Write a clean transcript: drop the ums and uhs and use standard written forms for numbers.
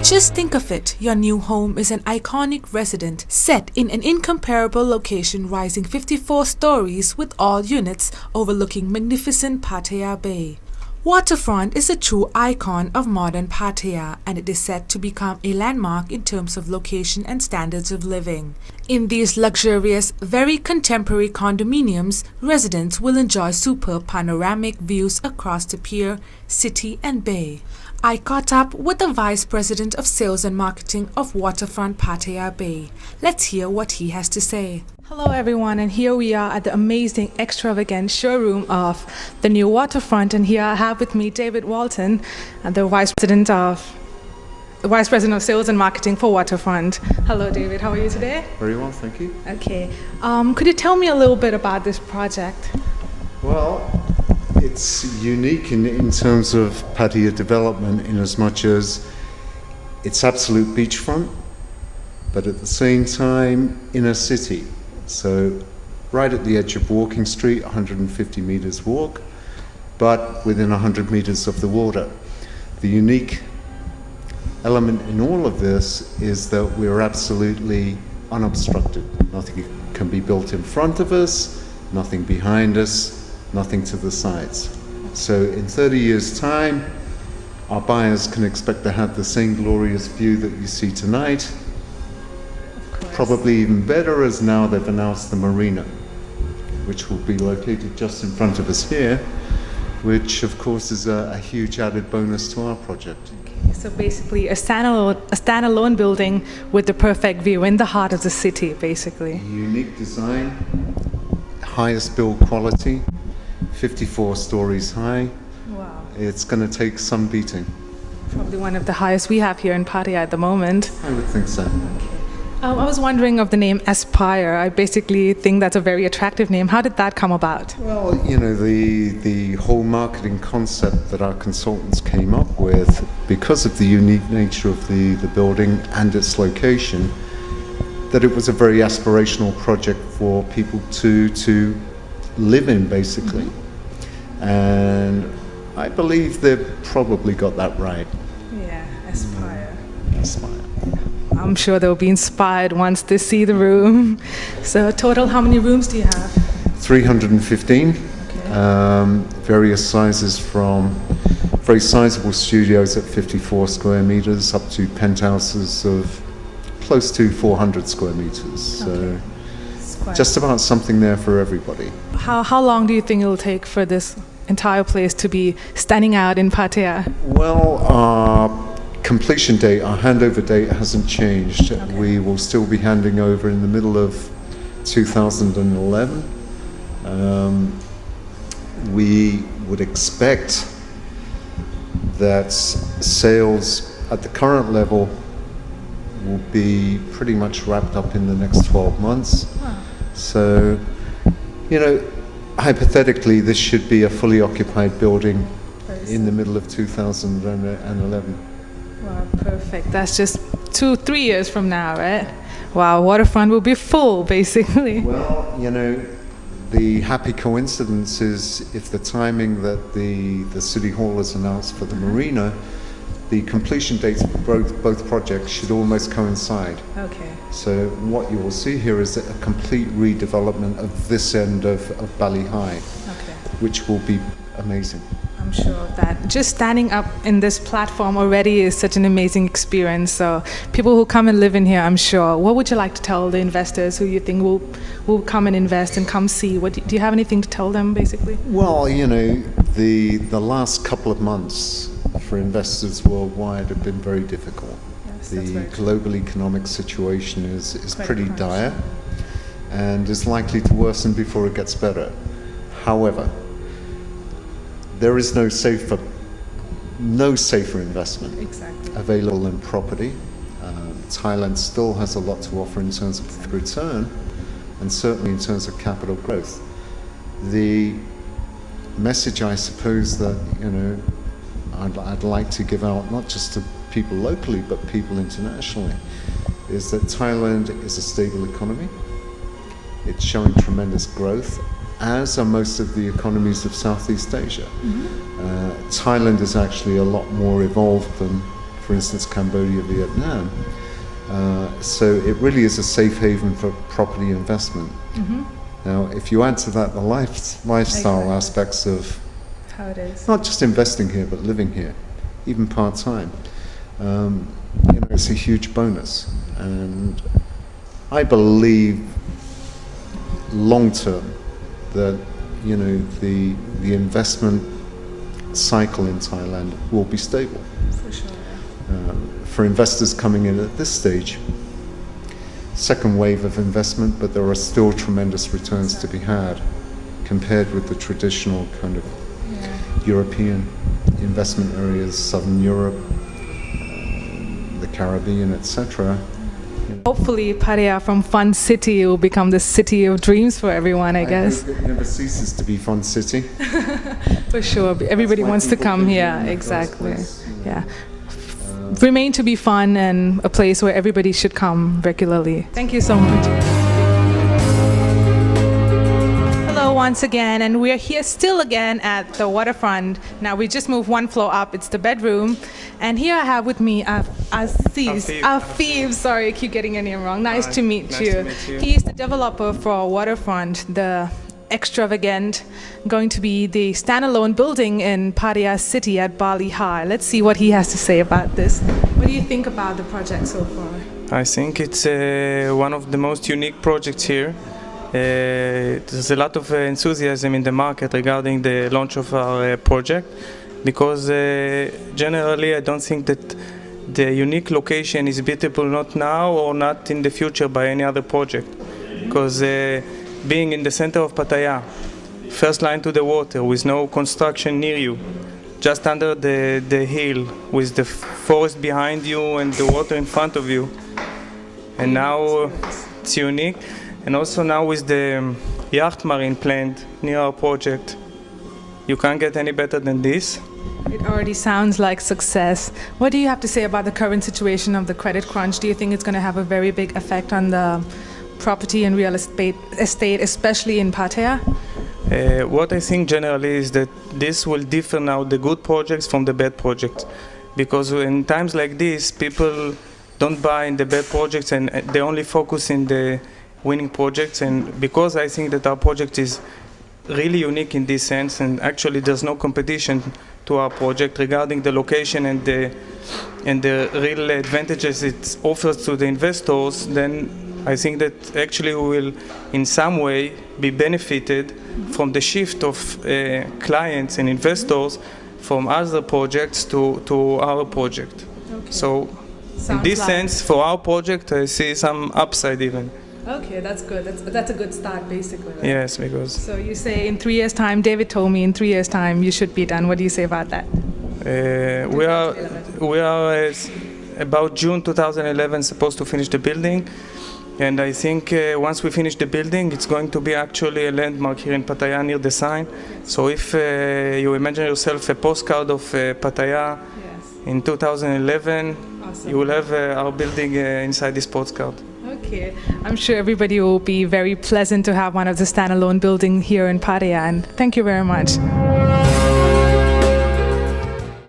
Just think of it, your new home is an iconic residence set in an incomparable location rising 54 stories with all units overlooking magnificent Pattaya Bay. Waterfront is a true icon of modern Pattaya, and it is set to become a landmark in terms of location and standards of living. In these luxurious, very contemporary condominiums, residents will enjoy superb panoramic views across the pier, city and bay. I caught up with the Vice President of Sales and Marketing of Waterfront Pattaya Bay. Let's hear what he has to say. Hello everyone, and here we are at the amazing, extravagant showroom of the new Waterfront, and here I have with me David Walton, the Vice President of Sales and Marketing for Waterfront. Hello David, how are you today? Very well, thank you. Okay, could you tell me a little bit about this project? Well, it's unique in terms of Pattaya development in as much as it's absolute beachfront, but at the same time inner city. So right at the edge of Walking Street, 150 meters walk, but within 100 meters of the water. The unique element in all of this is that we're absolutely unobstructed. Nothing can be built in front of us, nothing behind us, nothing to the sides. So in 30 years' time, our buyers can expect to have the same glorious view that you see tonight. Probably even better, as now they've announced the marina, which will be located just in front of us here, which of course is a huge added bonus to our project. Okay, so basically a standalone building with the perfect view in the heart of the city, basically. Unique design, highest build quality, 54 stories high. Wow. It's going to take some beating. Probably one of the highest we have here in Pattaya at the moment. I would think so. Okay. I was wondering of the name Aspire. I basically think that's a very attractive name. How did that come about? Well, you know, the whole marketing concept that our consultants came up with, because of the unique nature of the building and its location, that it was a very aspirational project for people to live in, basically. Mm-hmm. And I believe they've probably got that right. Yeah, Aspire. Aspire. I'm sure they'll be inspired once they see the room. So total, how many rooms do you have? 315. Okay. Various sizes, from very sizable studios at 54 square meters up to penthouses of close to 400 square meters. Okay. So just about something there for everybody. How long do you think it'll take for this entire place to be standing out in Pattaya? Well, completion date, our handover date hasn't changed. Okay. We will still be handing over in the middle of 2011. We would expect that sales at the current level will be pretty much wrapped up in the next 12 months. Wow. So, you know, hypothetically, this should be a fully occupied building in the middle of 2011. Wow, perfect. That's just 2-3 years from now, right? Wow, Waterfront will be full, basically. Well, you know, the happy coincidence is if the timing that the City Hall has announced for the marina, the completion dates for both projects should almost coincide. Okay. So what you will see here is a complete redevelopment of this end of Bali High, okay, which will be amazing. I'm sure of that. Just standing up in this platform already is such an amazing experience. So people who come and live in here, I'm sure. What would you like to tell the investors who you think will come and invest and come see? Do you have anything to tell them, basically? Well, you know, the last couple of months for investors worldwide have been very difficult. Yes, the global economic situation is pretty dire and is likely to worsen before it gets better. However, there is no safer investment available in property. Thailand still has a lot to offer in terms of return, and certainly in terms of capital growth. The message, I suppose, that I'd like to give out, not just to people locally but people internationally, is that Thailand is a stable economy. It's showing tremendous growth, as are most of the economies of Southeast Asia. Mm-hmm. Thailand is actually a lot more evolved than, for instance, Cambodia, Vietnam. So it really is a safe haven for property investment. Now, if you add to that the lifestyle aspects of how it is, not just investing here, but living here, even part-time, it's a huge bonus. And I believe long-term that, the investment cycle in Thailand will be stable. For sure. For investors coming in at this stage, second wave of investment, but there are still tremendous returns to be had compared with the traditional kind of European investment areas, Southern Europe, the Caribbean, etc. Hopefully, Pattaya from Fun City will become the city of dreams for everyone, I guess. Hope it never ceases to be Fun City. For sure. Everybody wants to come here. Exactly. Yeah. Remain to be fun and a place where everybody should come regularly. Thank you so much. Hello once again, and we're here still again at the Waterfront. Now we just moved one floor up, it's the bedroom. And here I have with me Afif. Sorry, I keep getting your name wrong. Nice to meet you. He's the developer for Waterfront, the extravagant, going to be the standalone building in Pattaya City at Bali High. Let's see what he has to say about this. What do you think about the project so far? I think it's one of the most unique projects here. There's a lot of enthusiasm in the market regarding the launch of our project, because generally I don't think that the unique location is beatable not now or not in the future by any other project. Because being in the center of Pattaya, first line to the water with no construction near you, just under the hill with the forest behind you and the water in front of you. And now it's unique. And also now with the yacht marine plant near our project, you can't get any better than this. It already sounds like success. What do you have to say about the current situation of the credit crunch? Do you think it's going to have a very big effect on the property and real estate, especially in Pattaya? What I think generally is that this will differ now the good projects from the bad projects. Because in times like this, people don't buy in the bad projects and they only focus in the winning projects. And because I think that our project is really unique in this sense, and actually there's no competition to our project regarding the location and the real advantages it offers to the investors, then I think that actually we will in some way be benefited from the shift of clients and investors from other projects to our project. Okay. So in this sense, for our project, I see some upside even. Okay, that's good. That's a good start, basically. Right? Yes, because... So you say in 3 years' time, David told me in 3 years' time you should be done. What do you say about that? We are about June 2011 supposed to finish the building. And I think once we finish the building, it's going to be actually a landmark here in Pattaya near the sign. So if you imagine yourself a postcard of Pattaya in 2011, awesome. You will have our building inside this postcard. Okay, I'm sure everybody will be very pleasant to have one of the standalone buildings here in Pattaya, and thank you very much.